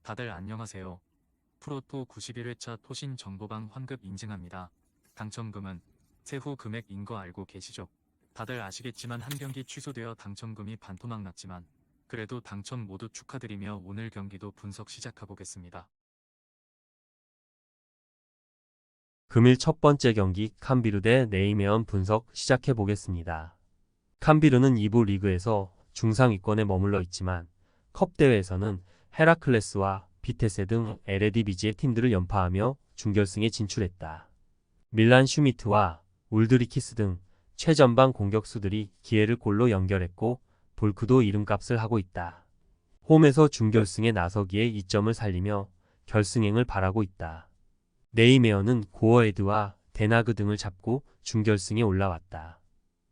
다들 안녕하세요. 프로토 91회차 토신 정보방 환급 인증합니다. 당첨금은 세후 금액인 거 알고 계시죠? 다들 아시겠지만 한 경기 취소되어 당첨금이 반토막 났지만 그래도 당첨 모두 축하드리며 오늘 경기도 분석 시작해보겠습니다. 금일 첫 번째 경기 캄비루 대 네이메언 분석 시작해 보겠습니다. 캄비루는 2부 리그에서 중상위권에 머물러 있지만 컵 대회에서는 헤라클레스와 비테세 등 에레디비지의 팀들을 연파하며 준결승에 진출했다. 밀란 슈미트와 울드리키스 등 최전방 공격수들이 기회를 골로 연결했고 볼크도 이름값을 하고 있다. 홈에서 준결승에 나서기에 이점을 살리며 결승행을 바라고 있다. 네이메어는 고어헤드와 데나그 등을 잡고 준결승에 올라왔다.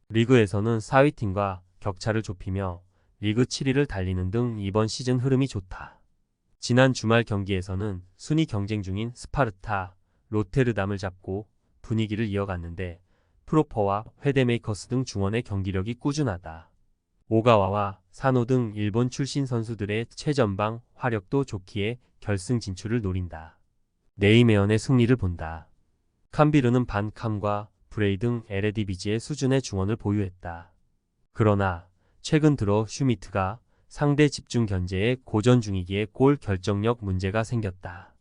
리그에서는 4위팀과 격차를 좁히며 리그 7위를 달리는 등 이번 시즌 흐름이 좋다. 지난 주말 경기에서는 순위 경쟁 중인 스파르타, 로테르담을 잡고 분위기를 이어갔는데 프로퍼와 회데메이커스 등 중원의 경기력이 꾸준하다. 오가와와 사노 등 일본 출신 선수들의 최전방 화력도 좋기에 결승 진출을 노린다. 네이메언의 승리를 본다. 캄비르는 반캄과 브레이 등 에레디비지의 수준의 중원을 보유했다. 그러나 최근 들어 슈미트가 상대 집중 견제에 고전 중이기에 골 결정력 문제가 생겼다.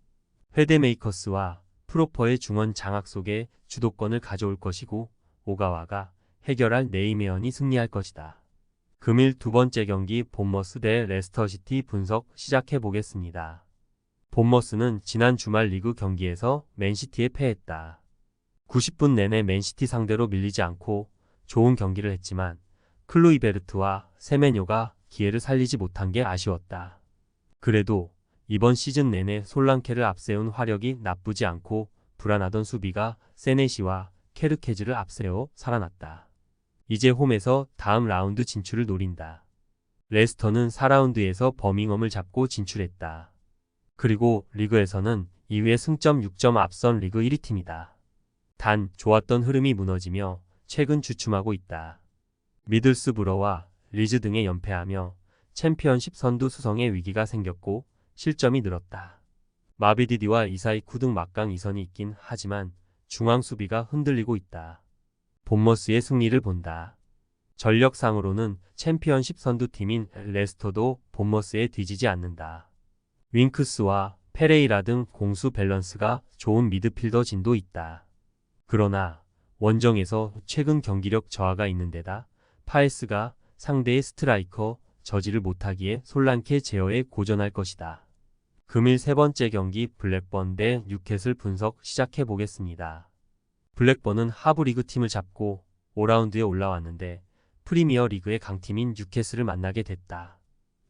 회데메이커스와 프로퍼의 중원 장악 속에 주도권을 가져올 것이고 오가와가 해결할 네이메언이 승리할 것이다. 금일 두 번째 경기 본머스 대 레스터시티 분석 시작해 보겠습니다. 본머스는 지난 주말 리그 경기에서 맨시티에 패했다. 90분 내내 맨시티 상대로 밀리지 않고 좋은 경기를 했지만 클루이베르트와 세메뇨가 기회를 살리지 못한 게 아쉬웠다. 그래도 이번 시즌 내내 솔랑케를 앞세운 화력이 나쁘지 않고 불안하던 수비가 세네시와 케르케즈를 앞세워 살아났다. 이제 홈에서 다음 라운드 진출을 노린다. 레스터는 4라운드에서 버밍엄을 잡고 진출했다. 그리고 리그에서는 2위의 승점 6점 앞선 리그 1위 팀이다. 단 좋았던 흐름이 무너지며 최근 주춤하고 있다. 미들스브러와 리즈 등에 연패하며 챔피언십 선두 수성의 위기가 생겼고 실점이 늘었다. 마비디디와 이사이쿠 등 막강 이선이 있긴 하지만 중앙 수비가 흔들리고 있다. 본머스의 승리를 본다. 전력상으로는 챔피언십 선두팀인 레스터도 본머스에 뒤지지 않는다. 윙크스와 페레이라 등 공수 밸런스가 좋은 미드필더 진도 있다. 그러나 원정에서 최근 경기력 저하가 있는 데다 파에스가 상대의 스트라이커 저지를 못하기에 솔랑케 제어에 고전할 것이다. 금일 세 번째 경기 블랙번 대 뉴캐슬 분석 시작해 보겠습니다. 블랙번은 하부리그 팀을 잡고 5라운드에 올라왔는데 프리미어 리그의 강팀인 뉴캐슬을 만나게 됐다.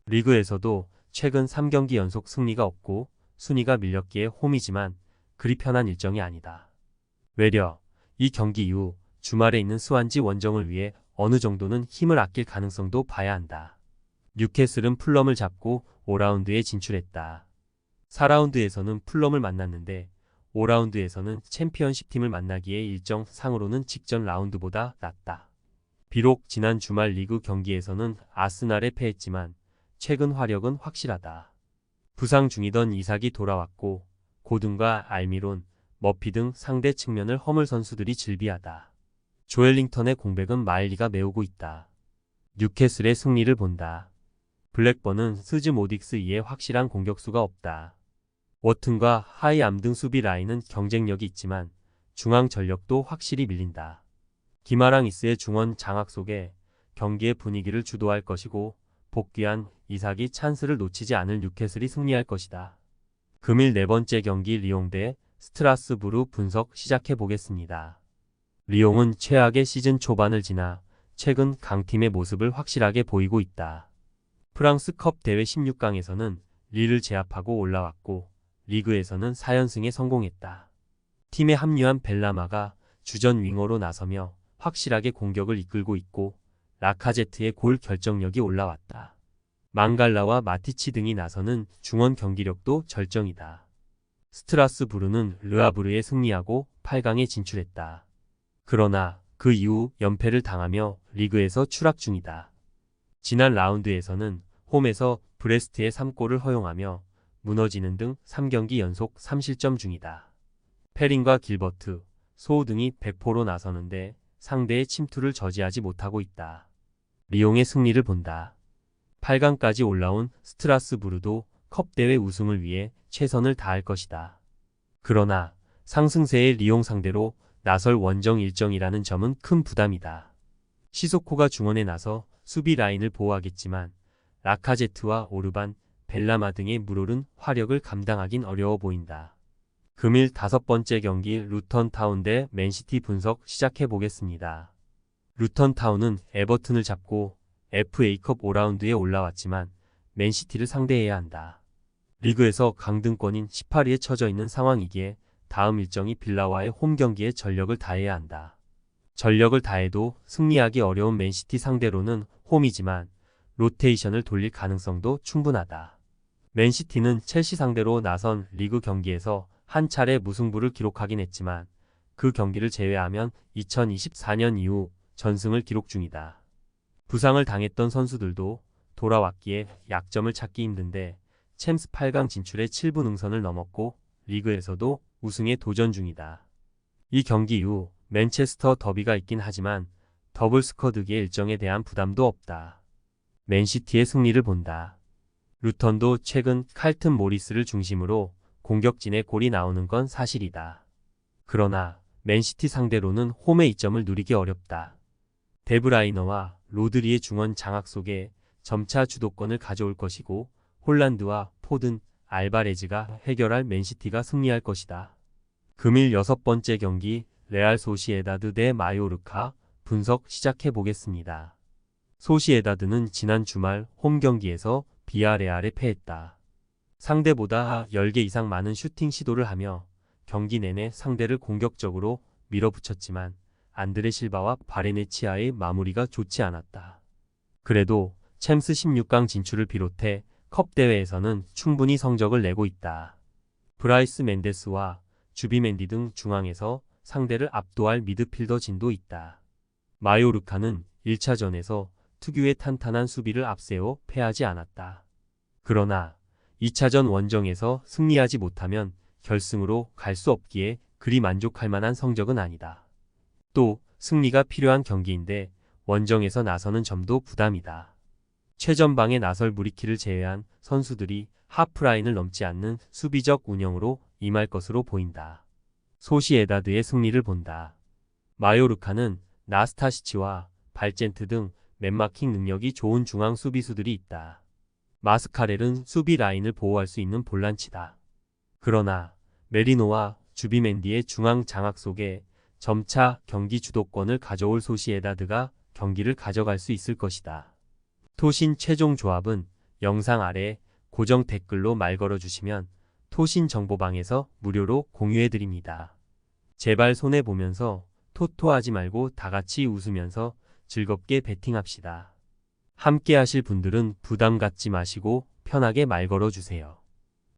리그에서도 최근 3경기 연속 승리가 없고 순위가 밀렸기에 홈이지만 그리 편한 일정이 아니다. 외려 이 경기 이후 주말에 있는 스완지 원정을 위해 어느 정도는 힘을 아낄 가능성도 봐야 한다. 뉴캐슬은 풀럼을 잡고 5라운드에 진출했다. 4라운드에서는 풀럼을 만났는데 5라운드에서는 챔피언십 팀을 만나기에 일정상으로는 직전 라운드보다 낫다. 비록 지난 주말 리그 경기에서는 아스날에 패했지만 최근 화력은 확실하다. 부상 중이던 이삭이 돌아왔고 고든과 알미론, 머피 등 상대 측면을 허물 선수들이 즐비하다. 조엘링턴의 공백은 마일리가 메우고 있다. 뉴캐슬의 승리를 본다. 블랙번은 스즈 모딕스 이에 확실한 공격수가 없다. 워튼과 하이암 등 수비 라인은 경쟁력이 있지만 중앙 전력도 확실히 밀린다. 기마랑이스의 중원 장악 속에 경기의 분위기를 주도할 것이고 복귀한 이삭이 찬스를 놓치지 않을 뉴캐슬이 승리할 것이다. 금일 네 번째 경기 리옹 대 스트라스부르 분석 시작해 보겠습니다. 리옹은 최악의 시즌 초반을 지나 최근 강팀의 모습을 확실하게 보이고 있다. 프랑스컵 대회 16강에서는 리를 제압하고 올라왔고 리그에서는 4연승에 성공했다. 팀에 합류한 벨라마가 주전 윙어로 나서며 확실하게 공격을 이끌고 있고 라카제트의 골 결정력이 올라왔다. 망갈라와 마티치 등이 나서는 중원 경기력도 절정이다. 스트라스부르는 르아브르에 승리하고 8강에 진출했다. 그러나 그 이후 연패를 당하며 리그에서 추락 중이다. 지난 라운드에서는 홈에서 브레스트에 3골을 허용하며 무너지는 등 3경기 연속 3실점 중이다. 페린과 길버트, 소우 등이 백포로 나서는데 상대의 침투를 저지하지 못하고 있다. 리옹의 승리를 본다. 8강까지 올라온 스트라스부르도 컵대회 우승을 위해 최선을 다할 것이다. 그러나 상승세의 리옹 상대로 나설 원정 일정이라는 점은 큰 부담이다. 시소코가 중원에 나서 수비 라인을 보호하겠지만 라카제트와 오르반, 벨라마 등의 물오른 화력을 감당하긴 어려워 보인다. 금일 5번째 경기 루턴타운 대 맨시티 분석 시작해 보겠습니다. 루턴타운은 에버튼을 잡고 FA컵 5라운드에 올라왔지만 맨시티를 상대해야 한다. 리그에서 강등권인 18위에 처져 있는 상황이기에 다음 일정이 빌라와의 홈 경기에 전력을 다해야 한다. 전력을 다해도 승리하기 어려운 맨시티 상대로는 홈이지만 로테이션을 돌릴 가능성도 충분하다. 맨시티는 첼시 상대로 나선 리그 경기에서 한 차례 무승부를 기록하긴 했지만 그 경기를 제외하면 2024년 이후 전승을 기록 중이다. 부상을 당했던 선수들도 돌아왔기에 약점을 찾기 힘든데 챔스 8강 진출의 7분 응선을 넘었고 리그에서도 우승에 도전 중이다. 이 경기 이후 맨체스터 더비가 있긴 하지만 더블 스쿼드기의 일정에 대한 부담도 없다. 맨시티의 승리를 본다. 루턴도 최근 칼튼 모리스를 중심으로 공격진에 골이 나오는 건 사실이다. 그러나 맨시티 상대로는 홈의 이점을 누리기 어렵다. 데브라이너와 로드리의 중원 장악 속에 점차 주도권을 가져올 것이고 홀란드와 포든, 알바레즈가 해결할 맨시티가 승리할 것이다. 금일 6번째 경기 레알 소시에다드 대 마요르카 분석 시작해 보겠습니다. 소시에다드는 지난 주말 홈 경기에서 비아레알에 패했다. 상대보다 10개 이상 많은 슈팅 시도를 하며 경기 내내 상대를 공격적으로 밀어붙였지만 안드레 실바와 바레네치아의 마무리가 좋지 않았다. 그래도 챔스 16강 진출을 비롯해 컵 대회에서는 충분히 성적을 내고 있다. 브라이스 멘데스와 주비멘디 등 중앙에서 상대를 압도할 미드필더 진도 있다. 마요르카는 1차전에서 특유의 탄탄한 수비를 앞세워 패하지 않았다. 그러나 2차전 원정에서 승리하지 못하면 결승으로 갈 수 없기에 그리 만족할 만한 성적은 아니다. 또 승리가 필요한 경기인데 원정에서 나서는 점도 부담이다. 최전방에 나설 무리키를 제외한 선수들이 하프라인을 넘지 않는 수비적 운영으로 임할 것으로 보인다. 소시에다드의 승리를 본다. 마요르카는 나스타시치와 발젠트 등 맨마킹 능력이 좋은 중앙 수비수들이 있다. 마스카렐은 수비 라인을 보호할 수 있는 볼란치다. 그러나 메리노와 주비멘디의 중앙 장악 속에 점차 경기 주도권을 가져올 소시에다드가 경기를 가져갈 수 있을 것이다. 토신 최종 조합은 영상 아래 고정 댓글로 말 걸어주시면 토신 정보방에서 무료로 공유해드립니다. 제발 손해보면서 토토하지 말고 다같이 웃으면서 즐겁게 베팅합시다. 함께 하실 분들은 부담 갖지 마시고 편하게 말 걸어주세요.